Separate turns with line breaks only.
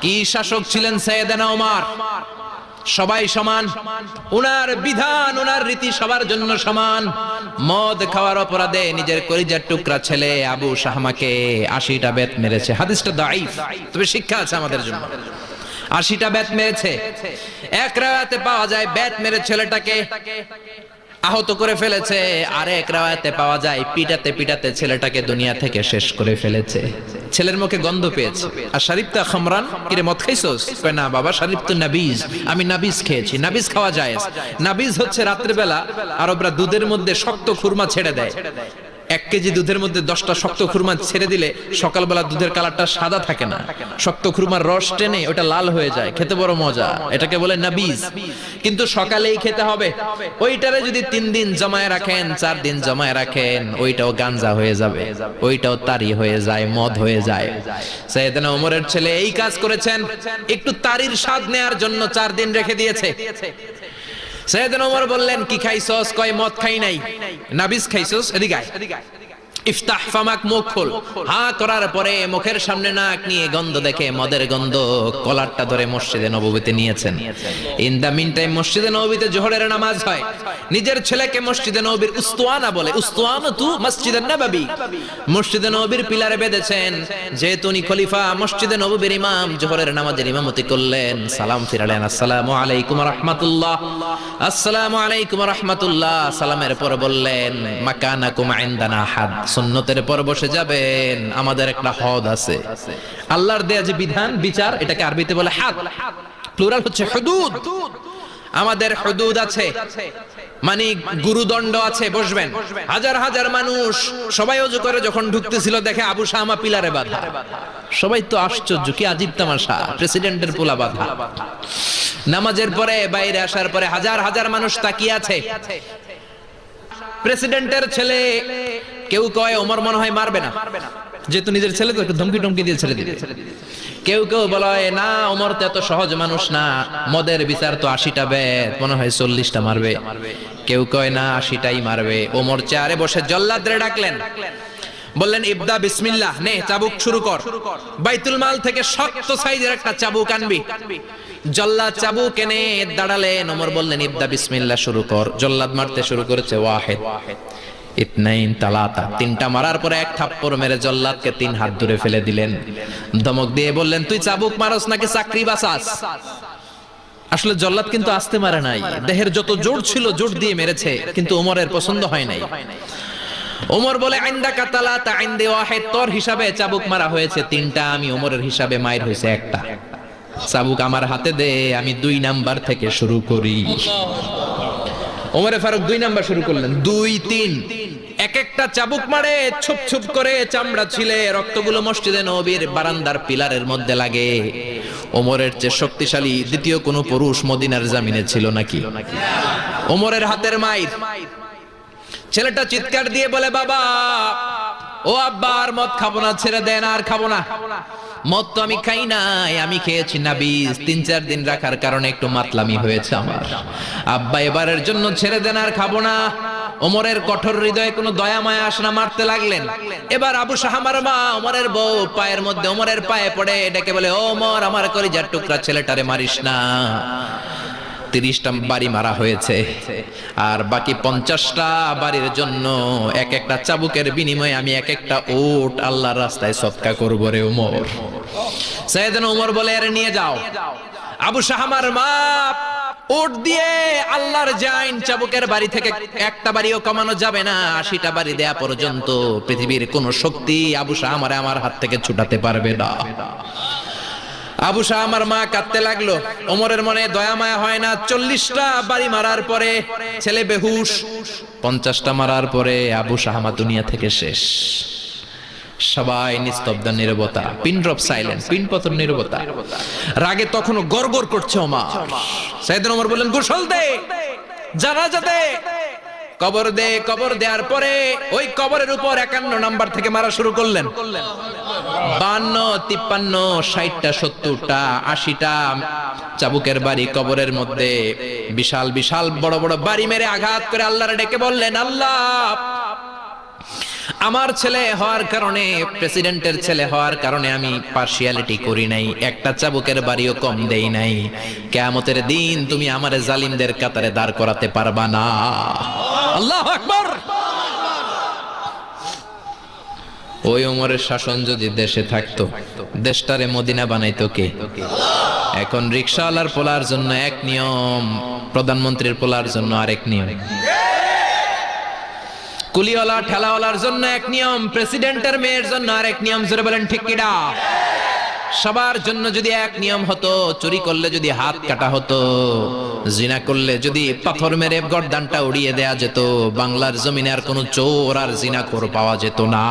কি শাসক ছিলেন সাইয়েদনা ওমর, সবাই সমান, উনার বিধান উনার রীতি সবার জন্য সমান। মদ খাওয়ার অপরাধে নিজের কলিজার টুকরা ছেলে আবু শাহমাকে 80টা বেত মেরেছে। হাদিসটা দাঈফ, তবে শিক্ষা আছে আমাদের জন্য। 80টা বেত মেরেছে। এক রাওয়াতে পাওয়া যায় বেত মেরে ছেলেটাকে আহত করে ফেলেছে, আর এক রাওয়াতে পাওয়া যায় পিটাতে পিটাতে ছেলেটাকে দুনিয়া থেকে শেষ করে ফেলেছে। ছেলের মুখে গন্ধ পেয়েছে। আর শরীফতা খামরান, কিরে মদ খাইছস? কয় না বাবা, শরীফ তো নাবিজ, আমি নাবিজ খেয়েছি। নাবিজ খাওয়া যায়। নাবিজ হচ্ছে রাতের বেলা আরবরা দুধের মধ্যে শক্ত খুরমা ছেড়ে দেয়। 1 কেজি দুধের মধ্যে 10টা শক্ত খুরমা ছেড়ে দিলে সকালবেলা দুধের কালারটা সাদা থাকে না, শক্ত খুরমার রস টেনে ওটা লাল হয়ে যায়, খেতে বড় মজা। এটাকে বলে নাবিজ। কিন্তু সকালেই খেতে হবে। ওইটারে যদি 3 দিন জমায়ে রাখেন, 4 দিন জমায়ে রাখেন, ওইটাও গাঞ্জা হয়ে যাবে, ওইটাও তারি হয়ে যায়, মদ হয়ে যায়। সাইয়েদনা ওমরের ছেলে এই কাজ করেছেন, একটু তারির স্বাদ নেয়ার জন্য 4 দিন রেখে দিয়েছে। সাইয়েদনা ওমর বললেন, কি খাইছস? কয় মদ খাই নাই। নাবিজ খাইছস? এদিকে আয়। ইফতাহ ফামাক, মুখ খোল। হা করার পরে মুখের সামনে নাক নিয়ে গন্ধ দেখে মদের গন্ধ, কলারটা ধরে মসজিদে নববীতে নিয়েছেন। ইন দা মিন টাইম মসজিদে নববীতে জোহরের নামাজ হয়। নিজের ছেলেকে মসজিদে নববীর উস্তুয়ানা বলে, উস্তুয়ানাতু মসজিদে নববী, মসজিদে নববীর পিলারে বেঁধেছেন। যেহেতু উনি খলিফা, মসজিদে নববীর ইমাম, জোহরের নামাজের ইমামতি করলেন। সালাম ফিরালেন, আসসালামু আলাইকুম ওয়া রাহমাতুল্লাহ, আসসালামু আলাইকুম ওয়া রাহমাতুল্লাহ। সালামের পর বললেন, মাকানাকুম ইনদানা হাদ, সুন্নতের পর বসে যাবেন, আমাদের একটা হদ আছে। আল্লাহর দেয়া যে বিধান বিচার, এটাকে আরবিতে বলে হাদ, প্লুরাল হচ্ছে হুদুদ। আমাদের হুদুদ আছে, মানে গুরুদণ্ড আছে, বসবেন। হাজার হাজার মানুষ সবাই ওযু করে যখন ঢুকতেছিল, দেখে আবু শামা পিলারে বাঁধা। সবাই তো আশ্চর্য, কি আজীব তামাশা, প্রেসিডেন্টের পোলা বাঁধা। নামাজের পরে বাইরে আসার পরে হাজার হাজার মানুষ তাকিয়ে আছে। প্রেসিডেন্টের ছেলে, কেউ কয় ওমর মনে হয় মারবে না, যেহেতু নিজের ছেলে তো একটু ধমকি টমকি দিয়ে ছেড়ে দিবে। কেউ কেউ বলে না, ওমর তো এত সহজ মানুষ না, মদের বিচার তো 80টা বেত, মনে হয় 40টা মারবে। কেউ কয় না, 80টাই মারবে। ওমর চেয়ারে বসে জল্লাদরে ডাকলেন, বললেন, ইবদা বিসমিল্লাহ, নে চাবুক শুরু কর। বাইতুল মাল থেকে শক্ত সাইজের একটা চাবুক আনবি। জল্লাদ চাবুক এনে দাঁড়ালেন। ওমর বললেন, ইবদা বিসমিল্লাহ, শুরু কর। জল্লাদ মারতে শুরু করেছে। ওয়াহিদ, ইতনাইন, তালাতা, 3টা মারার পরে এক থাপ্পড় মেরে জল্লাদকে 3 হাত দূরে ফেলে দিলেন। ধমক দিয়ে বললেন, তুই চাবুক মারস নাকি চাকরি বাঁচাস? আসলে জল্লাদ কিন্তু আস্তে মারে নাই, দেহের যত জোর ছিল জোর দিয়ে মেরেছে, কিন্তু ওমরের পছন্দ হয় নাই। ওমর বলে, ইনদাকা তালাতা ইনদি ওয়াহিদ, তোর হিসাবে চাবুক মারা হয়েছে 3টা, আমি ওমরের হিসাবে মাইর হয়েছে 1টা। চাবুক আমার হাতে দে, আমি 2 নাম্বার থেকে শুরু করি। ওমরে ফারুক 2 নাম্বার শুরু করলেন। 2, 3, এক একটা চাবুক মারে, ছুপ ছুপ করে চামড়া ছিলে, রক্তগুলো মসজিদে নববীর বারান্দার পিলারের মধ্যে লাগে। ওমরের চেয়ে শক্তিশালী দ্বিতীয় কোনো পুরুষ মদিনার জমিনে ছিল নাকি? ওমরের হাতের মাইর। ছেলেটা চিৎকার দিয়ে বলে, বাবা, ও আব্বা, আর মদ খাবো না, ছেড়ে দেন, আর খাবো না। মদ তো আমি খাই নাই, আমি খেয়েছি নাবিজ। 3-4 দিন রাখার কারণে একটু মাতলামি হয়েছে আমার। আব্বা, এবারের জন্য ছেড়ে দেন, আর খাবো না। ওমরের কঠোর হৃদয়ে কোনো দয়া মায়া আসে না, মারতে লাগলেন। এবার আবু শাহমার মা, ওমরের বউ, পায়ের মধ্যে ওমরের পায়ে পড়ে ডেকে বলে, ওমর, আমার কলিজার টুকরা ছেলেটারে মারিস না। 30টা বাড়ি মারা হয়েছে, আর বাকি 50টা বাড়ির জন্য এক একটা চাবুকের বিনিময়ে আমি এক একটা উট আল্লাহর রাস্তায় সদকা করব রে ওমর। সাইয়েদনা ওমর বলে, আরে নিয়ে যাও। আবু শাহমার মা উট দিয়ে আল্লাহর জাইন চাবুকের বাড়ি থেকে একটা বাড়িও কমানো যাবে না, 80টা বাড়ি দেয়া পর্যন্ত পৃথিবীর কোন শক্তি আবু শাহমারে আমার হাত থেকে ছুটাতে পারবে না। আবু শাহমার মা কাঁদতে লাগলো। ওমরের মনে দয়া মায়া হয় না। 40টা বাড়ি মারার পরে ছেলে বেহুশ, 50টা মারার পরে আবু শাহমা দুনিয়া থেকে শেষ। সবাই নিস্তব্ধ, নীরবতা, পিন ড্রপ সাইলেন্স, পিন পতন নীরবতা। রাগে তখনও গড়গড় করছে ওমর। সাইয়েদনা ওমর বললেন, গোসল দে, জানাজা দে, কবর দে। কবর দেওয়ার পরে ওই কবরের উপর 51 নাম্বার থেকে মারা শুরু করলেন। 52, 53, 60টা, 70টা, 80টা চাবুকের বাড়ি কবরের মধ্যে বিশাল বিশাল বড় বড় বাড়ি মেরে আঘাত করে আল্লাহরে ডেকে বললেন, আল্লাহ, আমার ছেলে হওয়ার কারণে, প্রেসিডেন্টের ছেলে হওয়ার কারণে আমি পার্সিয়ালিটি করি নাই, একটা চাবুকের বাড়িও কম দেই নাই। কিয়ামতের দিন তুমি আমারে জালিমদের কাতারে দাঁড় করাতে পারবা না। আল্লাহু আকবার। ওই ওমরের শাসন যদি দেশে থাকতো, দেশটারে মদিনা বানাইতো কে? এখন রিকশাওয়ালার পোলার জন্য এক নিয়ম, প্রধানমন্ত্রীর পোলার জন্য আরেক নিয়ম, কুলিওয়ালা ঠেলাওয়ালার জন্য এক নিয়ম, প্রেসিডেন্টের মেয়ের জন্য আরেক নিয়ম। জোরে বলেন ঠিক কিনা? সবার জন্য যদি এক নিয়ম হতো, চুরি করলে যদি হাত কাটা হতো, জিনা করলে যদি পাথর মেরে গর্দানটা উড়িয়ে দেয়া যেত, বাংলার জমিনে আর কোনো চোর আর জিনাখোর পাওয়া যেত না।